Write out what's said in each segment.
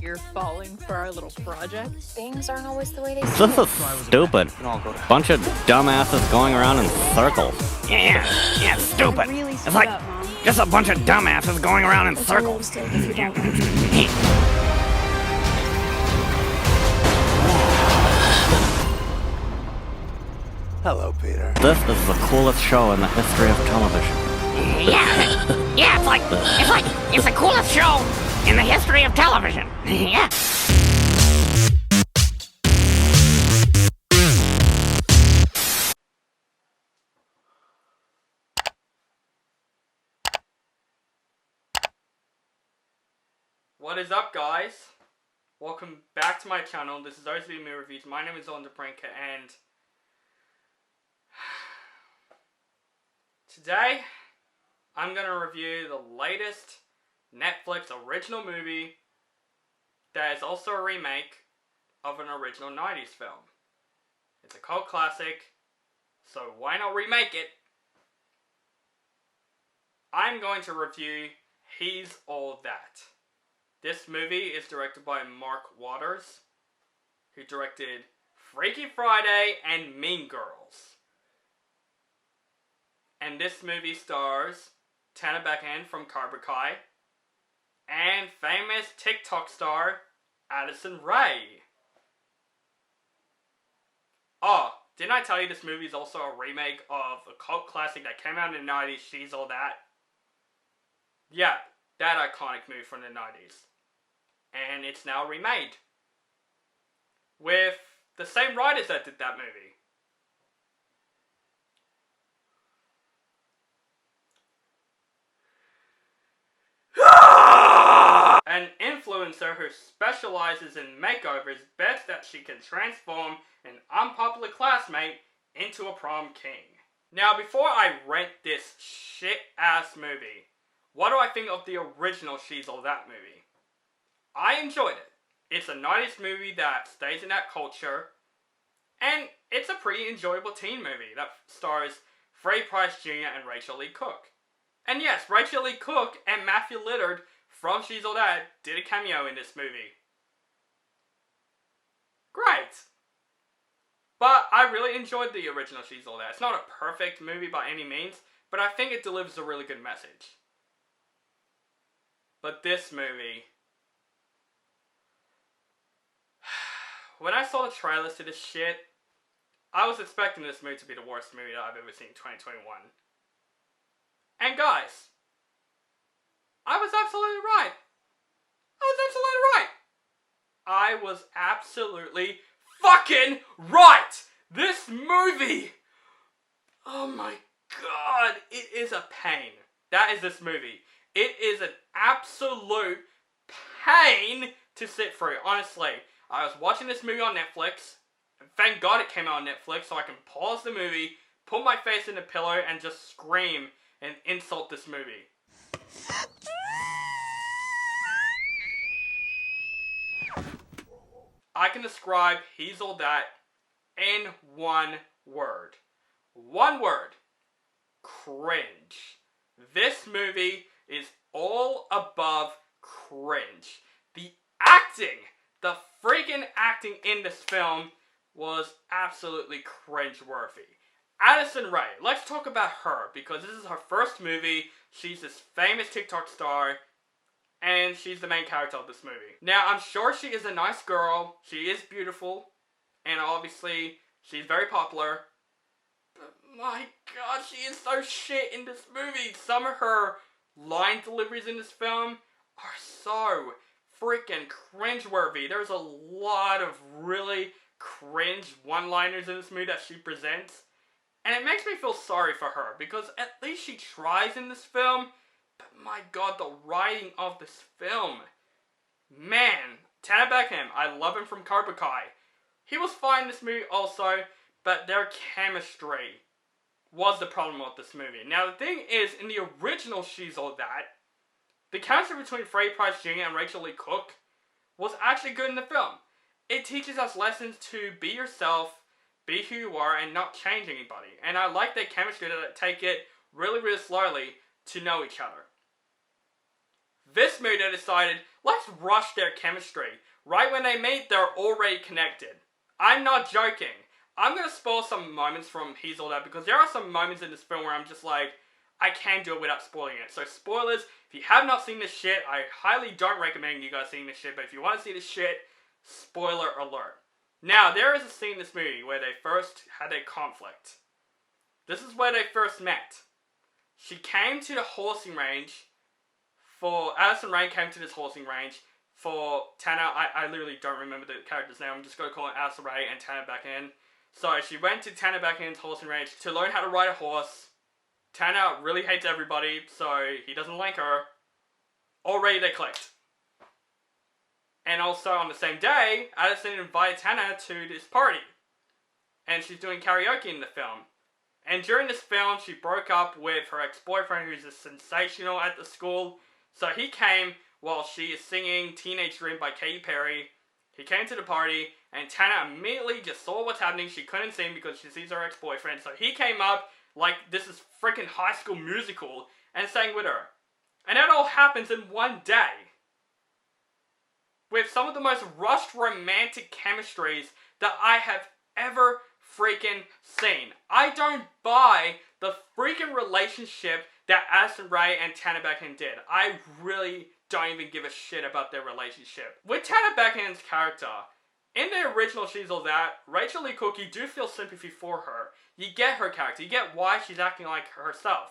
you're falling for our little project? Things aren't always the way they seem. This is stupid. Bunch of dumbasses going around in circles. Yeah, it's stupid. It's like just a bunch of dumbasses going around in circles. Hello, Peter. This is the coolest show in the history of television. Yeah, it's the coolest show in the history of television. Yeah. What is up, guys? Welcome back to my channel. This is OCB Movie Reviews. My name is Brinker, and today I'm going to review the latest Netflix original movie that is also a remake of an original 90s film. It's a cult classic, so why not remake it? I'm going to review He's All That. This movie is directed by Mark Waters, who directed Freaky Friday and Mean Girls. And this movie stars Buchanan from Cobra Kai and famous TikTok star Addison Rae. Oh, didn't I tell you this movie is also a remake of a cult classic that came out in the 90s, She's All That? Yeah, that iconic movie from the 90s. And it's now remade with the same writers that did that movie. An influencer who specializes in makeovers bets that she can transform an unpopular classmate into a prom king. Now, before I rent this shit-ass movie, what do I think of the original She's All That movie? I enjoyed it. It's a 90s movie that stays in that culture, and it's a pretty enjoyable teen movie that stars Freddie Prinze Jr. and Rachael Leigh Cook. And yes, Rachael Leigh Cook and Matthew Lillard from She's All That did a cameo in this movie. Great! But I really enjoyed the original She's All That. It's not a perfect movie by any means, but I think it delivers a really good message. But this movie... When I saw the trailers to this shit, I was expecting this movie to be the worst movie that I've ever seen in 2021. And guys, I was absolutely right. I was absolutely fucking right! This movie! Oh my god, it is a pain. That is this movie. It is an absolute pain to sit through, honestly. I was watching this movie on Netflix, and thank God it came out on Netflix so I can pause the movie, put my face in the pillow, and just scream and insult this movie. I can describe He's All That in one word. One word. Cringe. This movie is all above cringe. The acting, the freaking acting in this film was absolutely cringe-worthy. Addison Rae, let's talk about her, because this is her first movie. She's this famous TikTok star, and she's the main character of this movie. Now, I'm sure she is a nice girl, she is beautiful, and obviously, she's very popular. But my god, she is so shit in this movie. Some of her line deliveries in this film are so freaking cringe-worthy. There's a lot of really cringe one-liners in this movie that she presents. And it makes me feel sorry for her, because at least she tries in this film. But my god, the writing of this film. Man, Buchanan, I love him from Cobra Kai. He was fine in this movie also, but their chemistry was the problem with this movie. Now the thing is, in the original She's All That, the chemistry between Freddie Prinze Jr. and Rachael Leigh Cook was actually good in the film. It teaches us lessons to be yourself, be who you are, and not change anybody. And I like their chemistry that take it really, really slowly to know each other. This movie, they decided, let's rush their chemistry. Right when they meet, they're already connected. I'm not joking. I'm going to spoil some moments from He's All That, because there are some moments in this film where I'm just like, I can't do it without spoiling it. So spoilers, if you have not seen this shit, I highly don't recommend you guys seeing this shit, but if you want to see this shit, spoiler alert. Now, there is a scene in this movie where they first had a conflict. This is where they first met. She came to the horsing range Addison Rae came to this horsing range for Tanner. I literally don't remember the character's name. I'm just going to call it Addison Rae and Tanner Buchanan. So she went to Tanner Buchanan's horsing range to learn how to ride a horse. Tanner really hates everybody, so he doesn't like her. Already they clicked. And also on the same day, Addison invited Tanner to this party. And she's doing karaoke in the film. And during this film, she broke up with her ex-boyfriend, who's a sensational at the school. So he came while she is singing Teenage Dream by Katy Perry. He came to the party, and Tanner immediately just saw what's happening. She couldn't sing because she sees her ex-boyfriend. So he came up like this is freaking High School Musical and sang with her. And that all happens in one day. With some of the most rushed romantic chemistries that I have ever freaking seen. I don't buy the freaking relationship that Addison Rae and Tanner Buchanan did. I really don't even give a shit about their relationship. With Tanner Buchanan's character, in the original She's All That, Rachael Leigh Cook, you do feel sympathy for her. You get her character. You get why she's acting like herself.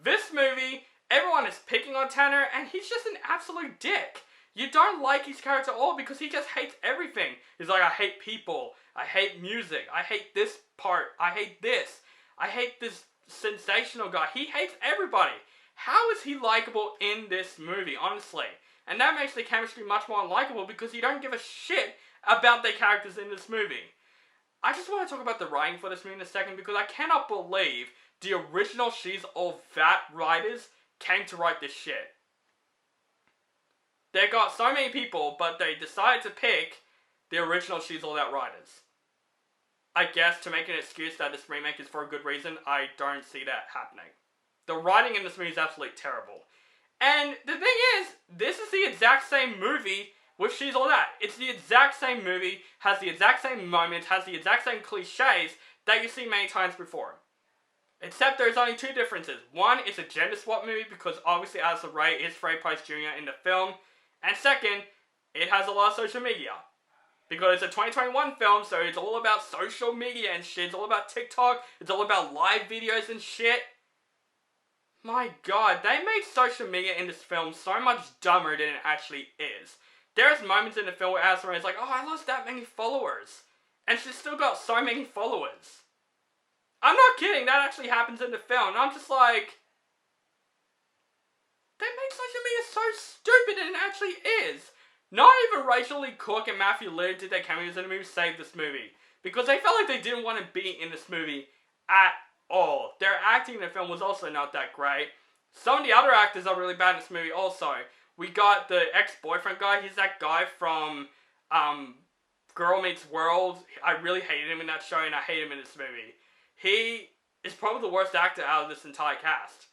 This movie, everyone is picking on Tanner, and he's just an absolute dick. You don't like his character at all because he just hates everything. He's like, I hate people. I hate music. I hate this part. I hate this. I hate this sensational guy. He hates everybody. How is he likable in this movie, honestly? And that makes the chemistry much more unlikable because you don't give a shit about the characters in this movie. I just want to talk about the writing for this movie in a second because I cannot believe the original She's All That writers came to write this shit. They got so many people, but they decided to pick the original She's All That writers. I guess to make an excuse that this remake is for a good reason, I don't see that happening. The writing in this movie is absolutely terrible. And the thing is, this is the exact same movie with She's All That. It's the exact same movie, has the exact same moments, has the exact same cliches that you see many times before. Except there's only two differences. One, it's a gender swap movie because obviously Addison Rae is Freddie Prinze Jr. in the film. And second, it has a lot of social media. Because it's a 2021 film, so it's all about social media and shit. It's all about TikTok. It's all about live videos and shit. My god, they made social media in this film so much dumber than it actually is. There's moments in the film where Addison Rae is like, oh, I lost that many followers. And she's still got so many followers. I'm not kidding, that actually happens in the film. And I'm just like, they made social media so stupid and it actually is. Not even Rachael Leigh Cook and Matthew Lillard did their cameos in the movie save this movie. Because they felt like they didn't want to be in this movie at all. Their acting in the film was also not that great. Some of the other actors are really bad in this movie also. We got the ex-boyfriend guy. He's that guy from Girl Meets World. I really hated him in that show and I hate him in this movie. He is probably the worst actor out of this entire cast.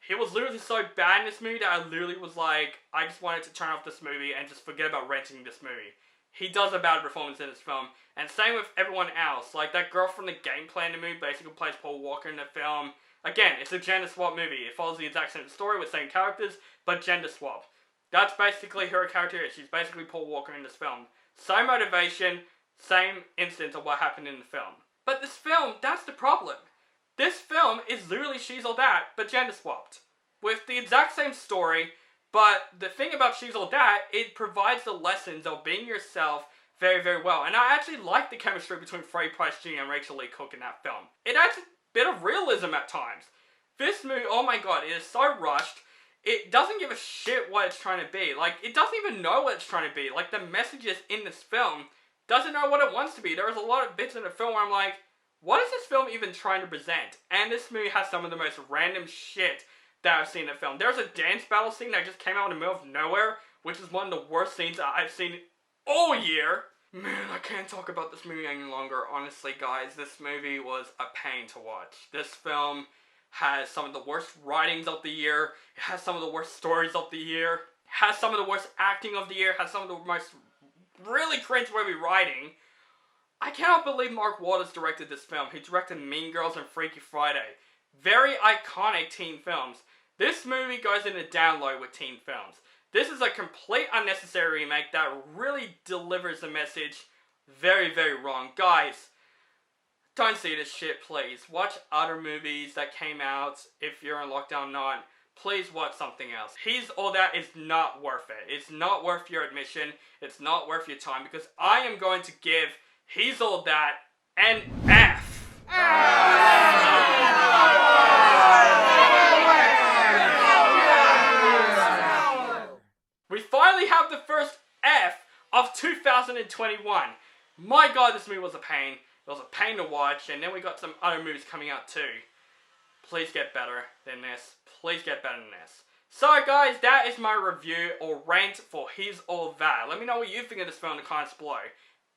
He was literally so bad in this movie that I literally was like, I just wanted to turn off this movie and just forget about renting this movie. He does a bad performance in this film. And same with everyone else. Like, that girl from the gameplay in the movie basically plays Paul Walker in the film. Again, it's a gender swap movie. It follows the exact same story with same characters, but gender swap. That's basically her character. She's basically Paul Walker in this film. Same motivation, same instance of what happened in the film. But this film, that's the problem. This film is literally She's All That, but gender swapped. With the exact same story, but the thing about She's All That, it provides the lessons of being yourself very, very well. And I actually like the chemistry between Freddie Prinze Jr. and Rachael Leigh Cook in that film. It adds a bit of realism at times. This movie, oh my god, it is so rushed. It doesn't give a shit what it's trying to be. Like, it doesn't even know what it's trying to be. Like, the messages in this film doesn't know what it wants to be. There's a lot of bits in the film where I'm like, what is this film even trying to present? And this movie has some of the most random shit that I've seen in the film. There's a dance battle scene that just came out in the middle of nowhere, which is one of the worst scenes that I've seen all year. Man, I can't talk about this movie any longer. Honestly, guys, this movie was a pain to watch. This film has some of the worst writings of the year. It has some of the worst stories of the year. has some of the worst acting of the year, has some of the most really cringe-worthy writing. I cannot believe Mark Waters directed this film. He directed Mean Girls and Freaky Friday. Very iconic teen films. This movie goes in a down low with teen films. This is a complete unnecessary remake that really delivers the message very, very wrong. Guys, don't see this shit, please. Watch other movies that came out if you're in lockdown or not. Please watch something else. He's All That is not worth it. It's not worth your admission. It's not worth your time because I am going to give He's All That an F. We finally have the first F of 2021. My god, this movie was a pain. It was a pain to watch, and then we got some other movies coming out too. Please get better than this. Please get better than this. So guys, that is my review or rant for He's All That. Let me know what you think of this film in the comments below.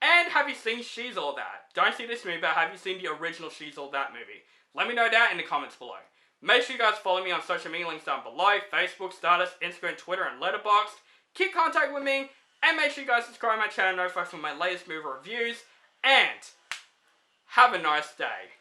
And have you seen She's All That? Don't see this movie, but have you seen the original She's All That movie? Let me know that in the comments below. Make sure you guys follow me on social media links down below. Facebook, Stardust, Instagram, Twitter, and Letterboxd. Keep contact with me. And make sure you guys subscribe to my channel, notified for my latest movie reviews. And have a nice day.